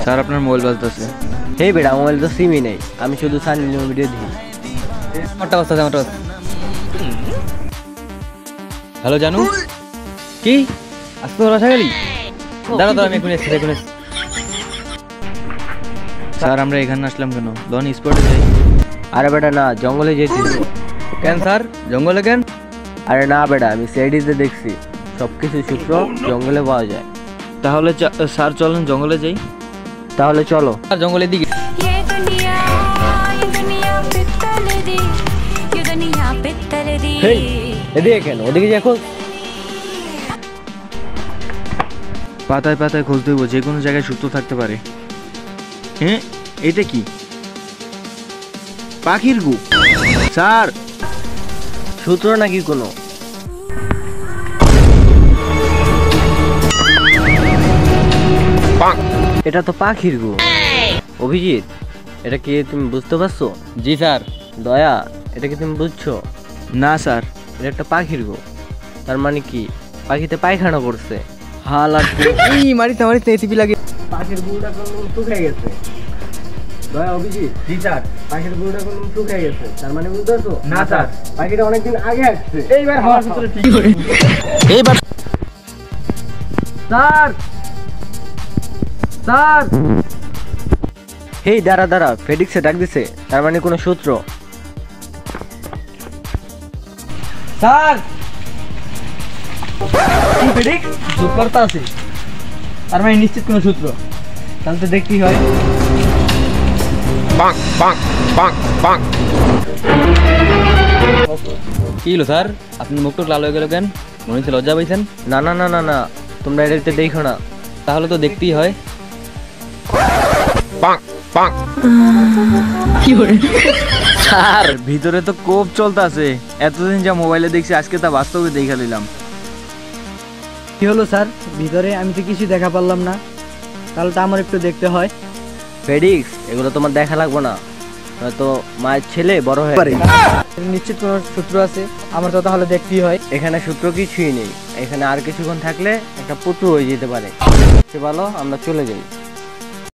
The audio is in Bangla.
স্যার আপনার মোবাইল বাজতেছে। এই বেটা মোবাইল তো সিমই নেই, আমি শুধু সানি লিওন ভিডিও দিই। হ্যালো জানু, কি আজকে তোর বাসা গেলি? দাঁড়া দাঁড়া, আমি এখন এসেছি। স্যার আমরা এখানে আসলাম কেন? লন স্পটে যাই। আরে বেটা না, জঙ্গলে যেতে। কেন স্যার, জঙ্গলে কেন? আরে না বেটা, আমি সিআইডিতে দেখছি সবকিছু সূত্র জঙ্গলে পাওয়া যায়। তাহলে স্যার চলেন জঙ্গলে যাই। তাহলে চলো। আর জঙ্গলের দিকে এদিকে কেন, ওদিকে যে এখন পাতায় পাতায় খুঁজতে হইব, যে কোনো জায়গায় সূত্র থাকতে পারে। হ্যাঁ, এটা কি? পাখির গু। স্যার সূত্র নাকি কোনো? এটা তো পাখির গু। অভিজিৎ, এটা কি তুমি বুঝতে পারছো? জি স্যার। দয়া, এটা কি তুমি বুঝছো? না স্যার। এটা একটা পাখির গু, তার মানে কি পাখিতে পায়খানা করছে। হাল আর এই মারিতে মারিতে এটিপি লাগে। পাখির গুড়টা কোন শুকিয়ে গেছে। দয়া, অভিজিৎ। জি স্যার। পাখির গুড়টা কোন শুকিয়ে গেছে, তার মানে বুঝতে পারছো? না স্যার। পাখিটা অনেকদিন আগে আসছে। এইবার হওয়ার সূত্র ঠিক। এইবার স্যার, স্যার। হেই দাঁড়া দাঁড়া, ফেডিক্সে ডাক দিছে, তার মানে কোনো সূত্র। স্যার কি ফেডিক্স সূত্রটা আছে, তার মানে নিশ্চিত কোনো সূত্র। তাহলে তো দেখতেই হয়। কি হলো স্যার, আপনি মুখটুক লাল হয়ে গেল কেন? মনে হচ্ছে লজ্জা পাইছেন? না না না না না, তোমরা এটাতে দেখো না। তাহলে তো দেখতেই হয়। স্যার ভিতরে তো কোপ চলতেছে, এতদিন যা মোবাইলে দেখছি আজকে তা বাস্তবে দেখা নিলাম। কি হলো স্যার, ভিতরে আমি তো কিছু দেখা পারলাম না, তাহলে তো আমার একটু দেখতে হয়। ফেডিক্স, এগুলো তোমার দেখা লাগবে না, হয়তো মায়ের ছেলে বড় হয়ে পারে। নিশ্চিত কোনো সূত্র আছে, আমার তো তাহলে দেখতেই হয়। এখানে সূত্র কিছুই নেই, এখানে আর কিছুক্ষণ থাকলে একটা পুত্র হয়ে যেতে পারে। সে ভালো, আমরা চলে যাই।